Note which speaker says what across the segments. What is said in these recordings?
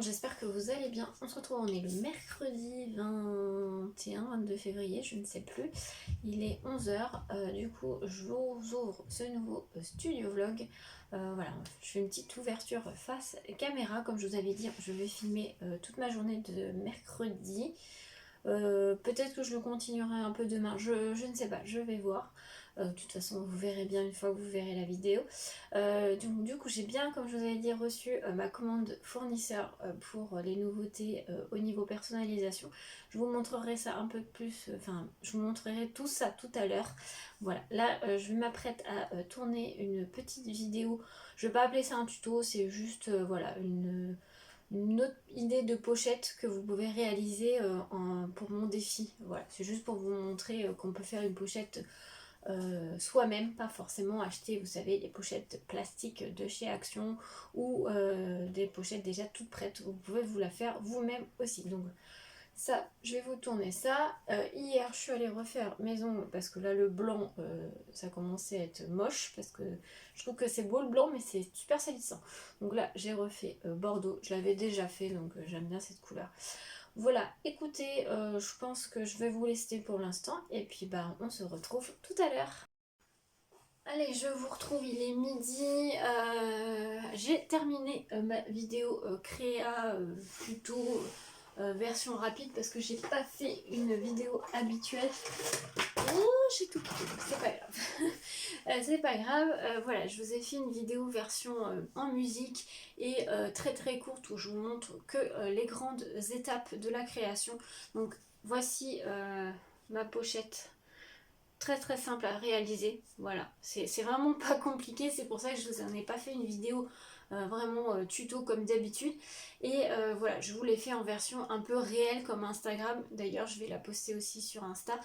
Speaker 1: monde, j'espère que vous allez bien. On se retrouve, on est le mercredi 21-22 février, je ne sais plus. Il est 11 h, du coup je vous ouvre ce nouveau studio vlog. Voilà, je fais une petite ouverture face caméra. Comme je vous avais dit, je vais filmer toute ma journée de mercredi. Peut-être que je le continuerai un peu demain, je ne sais pas, je vais voir. De toute façon, vous verrez bien une fois que vous verrez la vidéo. Donc, du coup, j'ai bien, comme je vous avais dit, reçu ma commande fournisseur pour les nouveautés au niveau personnalisation. Je vous montrerai ça un peu plus, enfin, je vous montrerai tout ça tout à l'heure. Voilà, là, je m'apprête à tourner une petite vidéo. Je vais pas appeler ça un tuto, c'est juste, voilà, une autre idée de pochette que vous pouvez réaliser pour mon défi. Voilà, c'est juste pour vous montrer qu'on peut faire une pochette soi-même, pas forcément acheter, vous savez, les pochettes plastiques de chez Action ou des pochettes déjà toutes prêtes. Vous pouvez vous la faire vous-même aussi. Donc ça, je vais vous tourner ça. Hier, je suis allée refaire mes ongles parce que là, le blanc, ça commençait à être moche parce que je trouve que c'est beau le blanc, mais c'est super salissant. Donc là, j'ai refait Bordeaux. Je l'avais déjà fait, donc j'aime bien cette couleur. Voilà, écoutez, je pense que je vais vous laisser pour l'instant et puis bah, on se retrouve tout à l'heure. Allez, je vous retrouve, il est midi. J'ai terminé ma vidéo créa plutôt version rapide parce que j'ai pas fait une vidéo habituelle. Oh, j'ai tout quitté, c'est pas grave. C'est pas grave. Voilà, je vous ai fait une vidéo version en musique et très très courte où je vous montre que les grandes étapes de la création. Donc voici ma pochette. Très très simple à réaliser, voilà, c'est vraiment pas compliqué, c'est pour ça que je vous en ai pas fait une vidéo vraiment tuto comme d'habitude. Et voilà, je vous l'ai fait en version un peu réelle comme Instagram, d'ailleurs je vais la poster aussi sur Insta,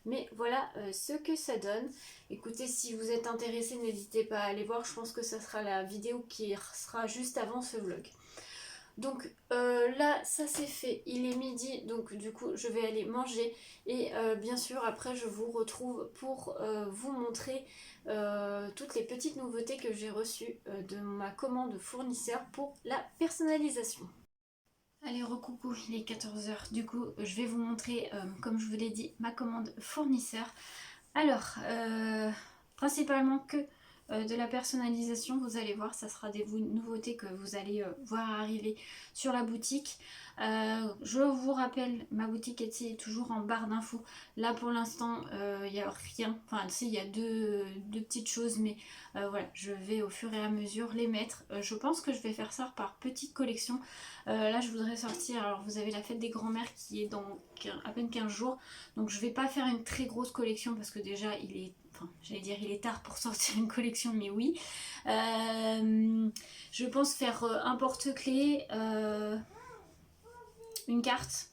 Speaker 1: mais voilà ce que ça donne. Écoutez, si vous êtes intéressé, n'hésitez pas à aller voir, je pense que ça sera la vidéo qui sera juste avant ce vlog. Donc là, ça c'est fait, il est midi, donc du coup je vais aller manger et bien sûr après je vous retrouve pour vous montrer toutes les petites nouveautés que j'ai reçues de ma commande fournisseur pour la personnalisation. Allez, recoucou, il est 14 h, du coup je vais vous montrer, comme je vous l'ai dit, ma commande fournisseur. Alors, principalement que de la personnalisation, vous allez voir, ça sera des nouveautés que vous allez voir arriver sur la boutique. Je vous rappelle, ma boutique Etsy est toujours en barre d'infos. Là pour l'instant, il n'y a rien, enfin si, il y a deux petites choses, mais voilà, je vais au fur et à mesure les mettre. Je pense que je vais faire ça par petite collection. Là je voudrais sortir, alors vous avez la fête des grands-mères qui est dans à peine 15 jours, donc je vais pas faire une très grosse collection parce que déjà il est, enfin j'allais dire il est tard pour sortir une collection, mais oui. Je pense faire un porte-clés, une carte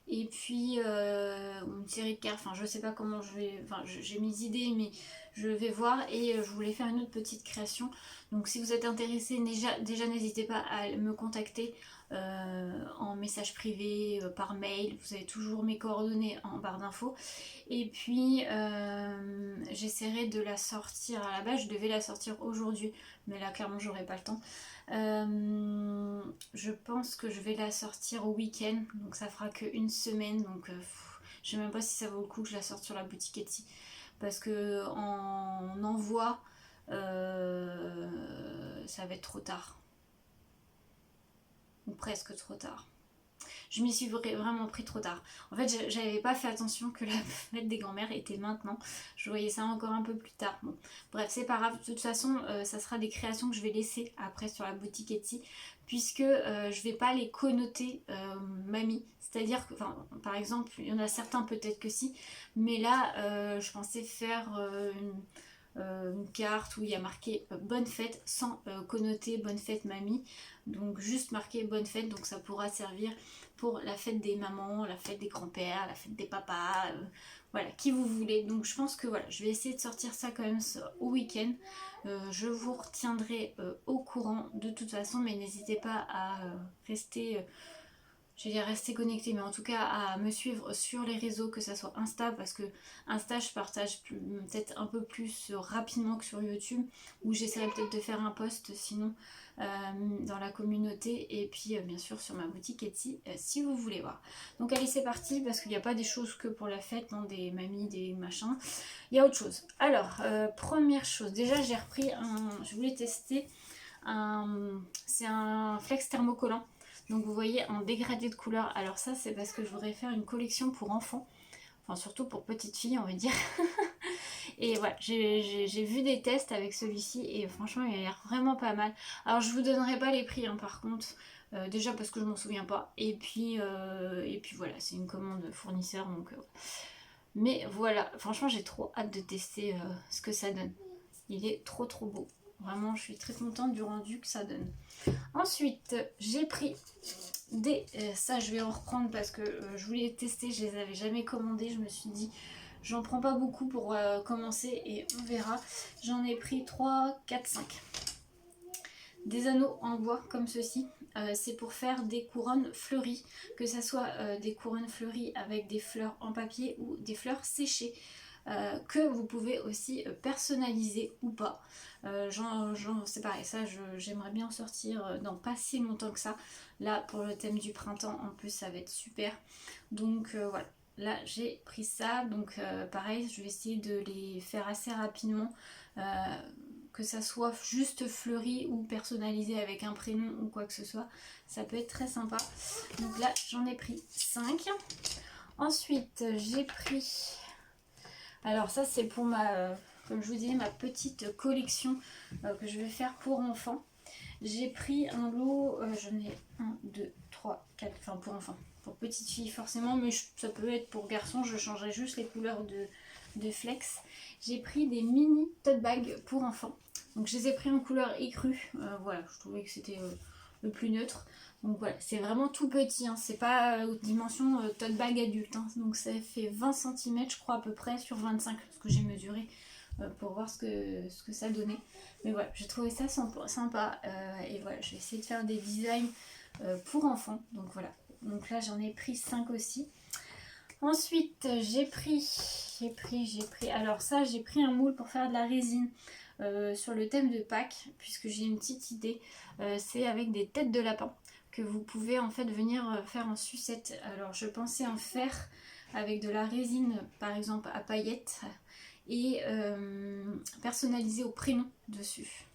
Speaker 1: et puis une série de cartes, enfin je sais pas comment je vais, enfin j'ai mes idées, mais je vais voir. Et je voulais faire une autre petite création, donc si vous êtes intéressé, déjà n'hésitez pas à me contacter en message privé, par mail, vous avez toujours mes coordonnées en barre d'infos. Et puis j'essaierai de la sortir, à la base je devais la sortir aujourd'hui, mais là clairement j'aurai pas le temps. Je pense que je vais la sortir au week-end, donc ça fera qu'une semaine, donc je sais même pas si ça vaut le coup que je la sorte sur la boutique Etsy, parce que en envoi ça va être trop tard, ou presque trop tard. Je m'y suis vraiment pris trop tard. En fait, j'avais pas fait attention que la fête des grands-mères était maintenant. Je voyais ça encore un peu plus tard. Bon, bref, c'est pas grave. De toute façon, ça sera des créations que je vais laisser après sur la boutique Etsy, puisque je vais pas les connoter mamie. C'est-à-dire que, enfin, par exemple, il y en a certains peut-être que si, mais là, je pensais faire une carte où il y a marqué bonne fête sans connoter bonne fête mamie, donc juste marqué bonne fête, donc ça pourra servir pour la fête des mamans, la fête des grands-pères, la fête des papas, voilà, qui vous voulez. Donc je pense que voilà, je vais essayer de sortir ça quand même au week-end. Je vous retiendrai au courant de toute façon, mais n'hésitez pas à rester je vais dire rester connecté, mais en tout cas à me suivre sur les réseaux, que ça soit Insta, parce que Insta je partage peut-être un peu plus rapidement que sur YouTube, où j'essaierai peut-être de faire un post sinon dans la communauté, et puis bien sûr sur ma boutique Etsy si vous voulez voir. Donc allez, c'est parti, parce qu'il n'y a pas des choses que pour la fête, hein, des mamies, des machins, il y a autre chose. Alors première chose, déjà j'ai repris je voulais tester c'est un flex thermocollant. Donc vous voyez en dégradé de couleur. Alors ça c'est parce que je voudrais faire une collection pour enfants. Enfin surtout pour petites filles on va dire. Et voilà, j'ai vu des tests avec celui-ci et franchement il a l'air vraiment pas mal. Alors je vous donnerai pas les prix hein, par contre. Déjà parce que je m'en souviens pas. Et puis voilà, c'est une commande fournisseur donc... Mais voilà, franchement j'ai trop hâte de tester ce que ça donne. Il est trop beau. Vraiment, je suis très contente du rendu que ça donne. Ensuite, j'ai pris des... ça, je vais en reprendre parce que je voulais les tester. Je les avais jamais commandés. Je me suis dit, j'en prends pas beaucoup pour commencer et on verra. J'en ai pris 3, 4, 5. Des anneaux en bois comme ceci. C'est pour faire des couronnes fleuries. Que ça soit des couronnes fleuries avec des fleurs en papier ou des fleurs séchées. Que vous pouvez aussi personnaliser ou pas. C'est pareil, ça j'aimerais bien en sortir dans pas si longtemps que ça. Là pour le thème du printemps en plus ça va être super. Donc voilà, là j'ai pris ça. Donc pareil, je vais essayer de les faire assez rapidement. Que ça soit juste fleuri ou personnalisé avec un prénom ou quoi que ce soit. Ça peut être très sympa. Donc là j'en ai pris 5. Ensuite j'ai pris... Alors ça c'est pour comme je vous disais, ma petite collection que je vais faire pour enfants. J'ai pris un lot, j'en ai 1, 2, 3, 4, enfin pour enfants, pour petites filles forcément, mais ça peut être pour garçons, je changerai juste les couleurs de flex. J'ai pris des mini tote bags pour enfants. Donc je les ai pris en couleur écrue, voilà, je trouvais que c'était le plus neutre. Donc voilà, c'est vraiment tout petit, hein. C'est pas dimension tote bag adulte, hein. Donc ça fait 20 cm je crois à peu près sur 25, ce que j'ai mesuré pour voir ce que ça donnait. Mais voilà, j'ai trouvé ça sympa et voilà, je vais essayer de faire des designs pour enfants. Donc voilà, donc là j'en ai pris 5 aussi. Ensuite j'ai pris, alors ça j'ai pris un moule pour faire de la résine. Sur le thème de Pâques, puisque j'ai une petite idée, c'est avec des têtes de lapin que vous pouvez en fait venir faire en sucette. Alors je pensais en faire avec de la résine par exemple à paillettes et personnalisée au prénom dessus.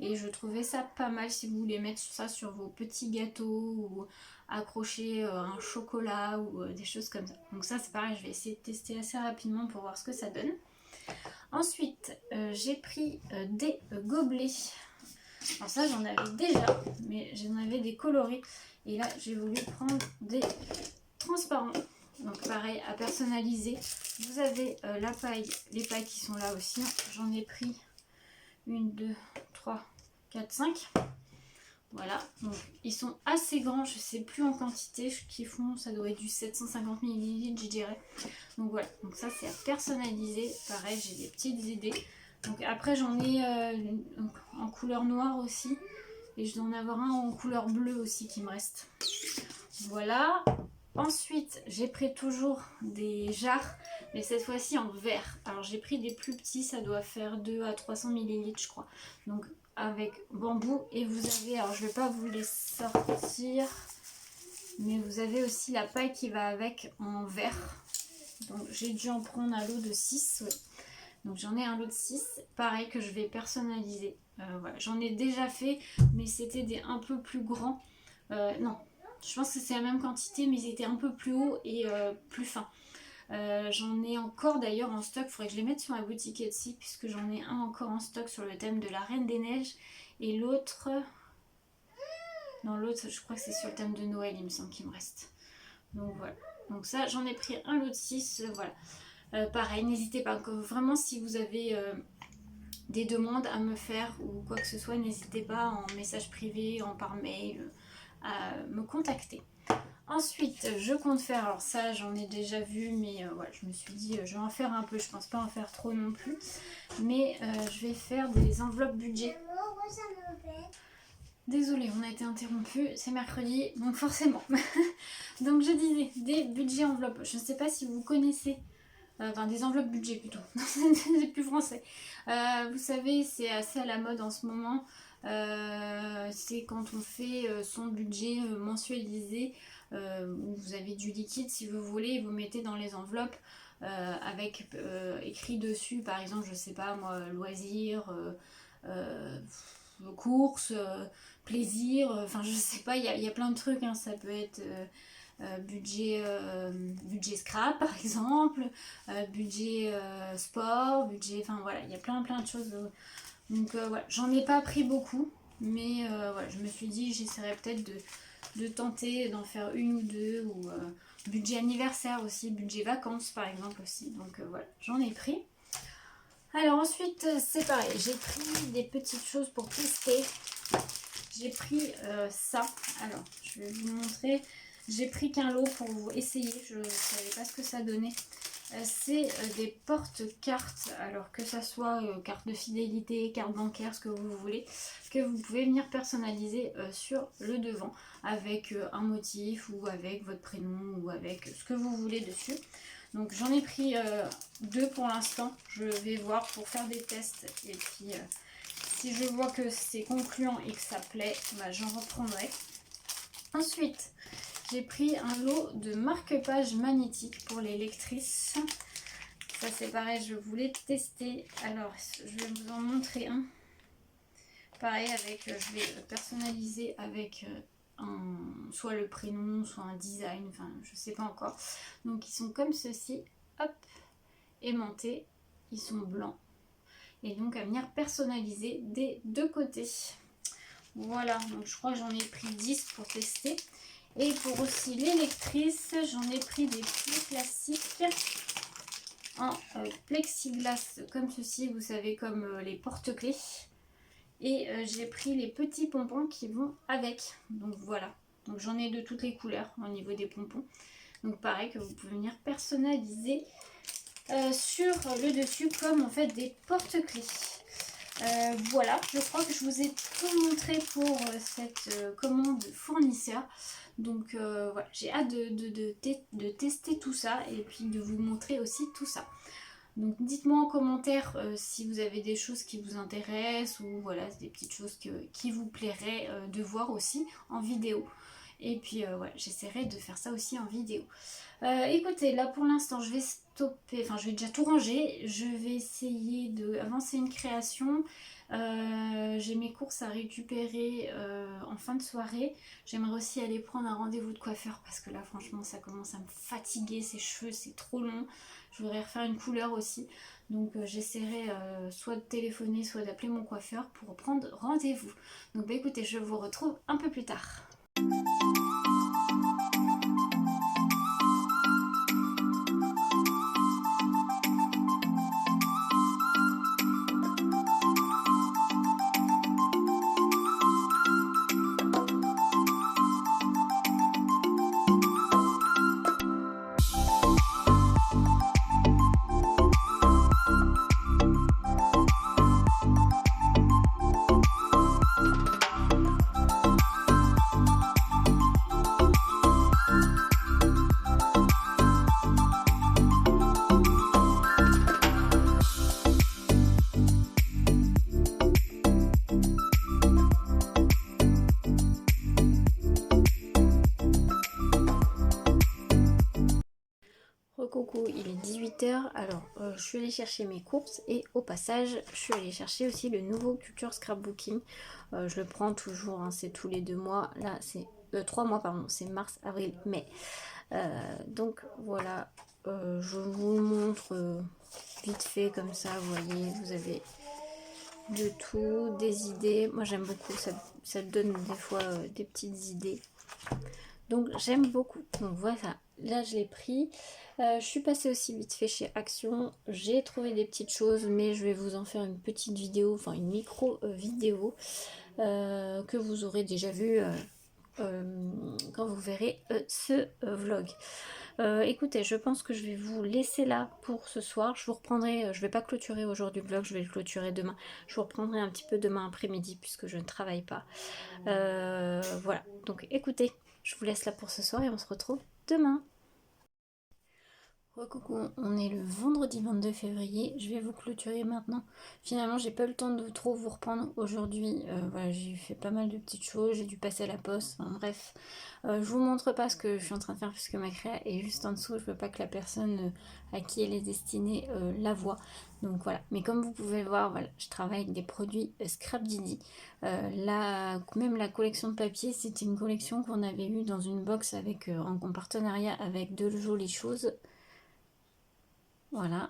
Speaker 1: Et je trouvais ça pas mal si vous voulez mettre ça sur vos petits gâteaux ou accrocher un chocolat ou des choses comme ça. Donc ça c'est pareil, je vais essayer de tester assez rapidement pour voir ce que ça donne. Ensuite, j'ai pris des gobelets. Alors ça, j'en avais déjà, mais j'en avais des colorés. Et là, j'ai voulu prendre des transparents. Donc pareil, à personnaliser. Vous avez la paille, les pailles qui sont là aussi. J'en ai pris 1, 2, 3, 4, 5. Voilà, donc ils sont assez grands, je sais plus en quantité qu'ils font, ça doit être du 750 ml je dirais. Donc voilà, donc ça c'est à personnaliser, pareil j'ai des petites idées. Donc après j'en ai en couleur noire aussi, et je dois en avoir un en couleur bleue aussi qui me reste. Voilà, ensuite j'ai pris toujours des jarres, mais cette fois-ci en verre. Alors j'ai pris des plus petits, ça doit faire 2 à 300 ml je crois. Donc avec bambou, et vous avez, alors je vais pas vous les sortir, mais vous avez aussi la paille qui va avec en verre. Donc j'ai dû en prendre un lot de 6, ouais. Donc j'en ai un lot de 6, pareil que je vais personnaliser. Voilà. J'en ai déjà fait, mais c'était des un peu plus grands. Non, je pense que c'est la même quantité, mais ils étaient un peu plus hauts et plus fins. J'en ai encore d'ailleurs en stock, il faudrait que je les mette sur ma boutique Etsy, puisque j'en ai un encore en stock sur le thème de la Reine des Neiges, et l'autre, non l'autre je crois que c'est sur le thème de Noël il me semble qu'il me reste. Donc voilà, donc ça j'en ai pris un lot de 6, voilà. Pareil, n'hésitez pas, vraiment si vous avez des demandes à me faire ou quoi que ce soit, n'hésitez pas en message privé, par mail, à me contacter. Ensuite, je compte faire, alors ça j'en ai déjà vu, mais voilà, je me suis dit je vais en faire un peu, je pense pas en faire trop non plus, mais je vais faire des enveloppes budget. Désolée, on a été interrompu, c'est mercredi, donc forcément. Donc je disais, des budgets enveloppes. Je ne sais pas si vous connaissez, enfin des enveloppes budget plutôt, c'est plus français. Vous savez, c'est assez à la mode en ce moment. C'est quand on fait son budget mensualisé, où vous avez du liquide si vous voulez, vous mettez dans les enveloppes avec écrit dessus, par exemple, je sais pas moi, loisirs, euh, courses, plaisir, enfin je sais pas, il y a plein de trucs, hein. Ça peut être budget scrap par exemple, budget sport, budget, enfin voilà, il y a plein de choses. Donc voilà, j'en ai pas pris beaucoup, mais voilà, je me suis dit j'essaierai peut-être de tenter d'en faire une ou deux, ou budget anniversaire aussi, budget vacances par exemple aussi. Donc voilà, j'en ai pris. Alors ensuite, c'est pareil, j'ai pris des petites choses pour tester. J'ai pris ça. Alors, je vais vous montrer. J'ai pris qu'un lot pour vous essayer. Je ne savais pas ce que ça donnait. C'est des porte-cartes. Alors, que ça soit carte de fidélité, carte bancaire, ce que vous voulez. Que vous pouvez venir personnaliser sur le devant. Avec un motif ou avec votre prénom ou avec ce que vous voulez dessus. Donc, j'en ai pris deux pour l'instant. Je vais voir pour faire des tests. Et puis... si je vois que c'est concluant et que ça plaît, bah, j'en reprendrai. Ensuite, j'ai pris un lot de marque-pages magnétiques pour les lectrices. Ça c'est pareil, je voulais tester. Alors, je vais vous en montrer un. Pareil, avec, je vais personnaliser avec soit le prénom, soit un design, enfin je sais pas encore. Donc ils sont comme ceci, hop, aimantés, ils sont blancs. Et donc à venir personnaliser des deux côtés. Voilà, donc je crois que j'en ai pris 10 pour tester. Et pour aussi les lectrices, j'en ai pris des plus classiques en plexiglas comme ceci, vous savez, comme les porte-clés. Et j'ai pris les petits pompons qui vont avec. Donc voilà, donc j'en ai de toutes les couleurs au niveau des pompons. Donc pareil, que vous pouvez venir personnaliser sur le dessus comme en fait des porte-clés. Voilà, je crois que je vous ai tout montré pour cette commande fournisseur. Donc voilà, j'ai hâte de tester tout ça et puis de vous montrer aussi tout ça. Donc dites-moi en commentaire si vous avez des choses qui vous intéressent ou voilà, des petites choses qui vous plairaient de voir aussi en vidéo. Et puis ouais, j'essaierai de faire ça aussi en vidéo. Écoutez, là pour l'instant je vais stopper, enfin je vais déjà tout ranger. Je vais essayer d'avancer une création. J'ai mes courses à récupérer en fin de soirée. J'aimerais aussi aller prendre un rendez-vous de coiffeur parce que là franchement ça commence à me fatiguer, ces cheveux c'est trop long. Je voudrais refaire une couleur aussi. Donc j'essaierai soit de téléphoner, soit d'appeler mon coiffeur pour prendre rendez-vous. Donc bah écoutez, je vous retrouve un peu plus tard. Coucou, il est 18h, alors je suis allée chercher mes courses et au passage je suis allée chercher aussi le nouveau Culture Scrapbooking. Je le prends toujours, hein, c'est tous les 2 mois, là c'est 3 mois pardon, c'est mars, avril, mai. Donc voilà, je vous montre vite fait comme ça, vous voyez, vous avez de tout, des idées. Moi j'aime beaucoup, ça donne des fois des petites idées. Donc j'aime beaucoup. Donc voilà, là je l'ai pris. Je suis passée aussi vite fait chez Action. J'ai trouvé des petites choses, mais je vais vous en faire une petite vidéo, enfin une micro vidéo que vous aurez déjà vu quand vous verrez ce vlog. Écoutez, je pense que je vais vous laisser là pour ce soir. Je vous reprendrai, je vais pas clôturer aujourd'hui le vlog, je vais le clôturer demain. Je vous reprendrai un petit peu demain après-midi puisque je ne travaille pas. Voilà, donc écoutez, je vous laisse là pour ce soir et on se retrouve demain. Coucou, on est le vendredi 22 février, je vais vous clôturer maintenant. Finalement, j'ai pas eu le temps de trop vous reprendre aujourd'hui. Voilà, j'ai fait pas mal de petites choses, j'ai dû passer à la poste, enfin bref. Je vous montre pas ce que je suis en train de faire puisque ma créa est juste en dessous. Je veux pas que la personne à qui elle est destinée la voie. Donc voilà, mais comme vous pouvez le voir, voilà, je travaille avec des produits Scrap Didi. Même la collection de papier, c'était une collection qu'on avait eue dans une box avec, en partenariat avec De Jolies Choses. Voilà,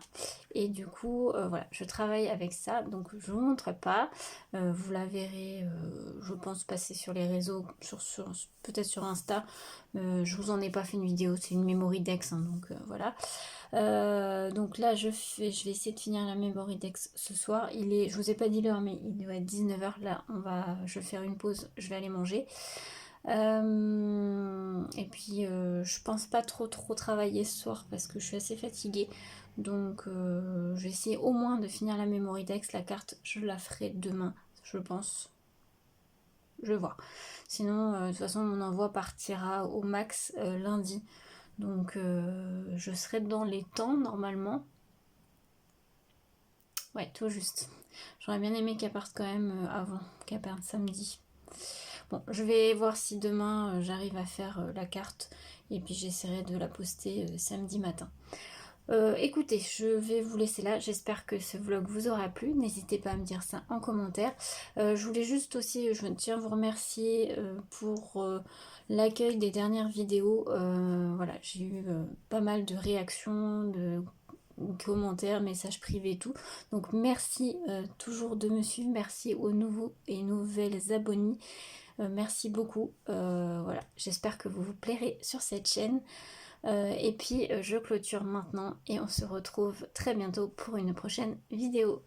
Speaker 1: et du coup, voilà, je travaille avec ça, donc je vous montre pas. Vous la verrez, je pense, passer sur les réseaux, peut-être sur Insta. Je vous en ai pas fait une vidéo, c'est une memory dex, hein, donc voilà. Donc là, je vais essayer de finir la memory dex ce soir. Je vous ai pas dit l'heure, mais il doit être 19h. Là, je vais faire une pause, je vais aller manger. Et puis je pense pas trop travailler ce soir parce que je suis assez fatiguée, donc je vais essayer au moins de finir la memory dex. La carte je la ferai demain, je pense, je vais voir. Sinon de toute façon mon envoi partira au max lundi, donc je serai dans les temps normalement. Ouais, tout juste. J'aurais bien aimé qu'elle parte quand même avant, qu'elle parte samedi. Bon, je vais voir si demain j'arrive à faire la carte et puis j'essaierai de la poster samedi matin. Écoutez, je vais vous laisser là. J'espère que ce vlog vous aura plu. N'hésitez pas à me dire ça en commentaire. Je voulais juste aussi, je tiens à vous remercier pour l'accueil des dernières vidéos. Voilà, j'ai eu pas mal de réactions, de commentaires, messages privés et tout. Donc merci toujours de me suivre. Merci aux nouveaux et nouvelles abonnés. Merci beaucoup. Voilà, j'espère que vous vous plairez sur cette chaîne. Et puis je clôture maintenant et on se retrouve très bientôt pour une prochaine vidéo.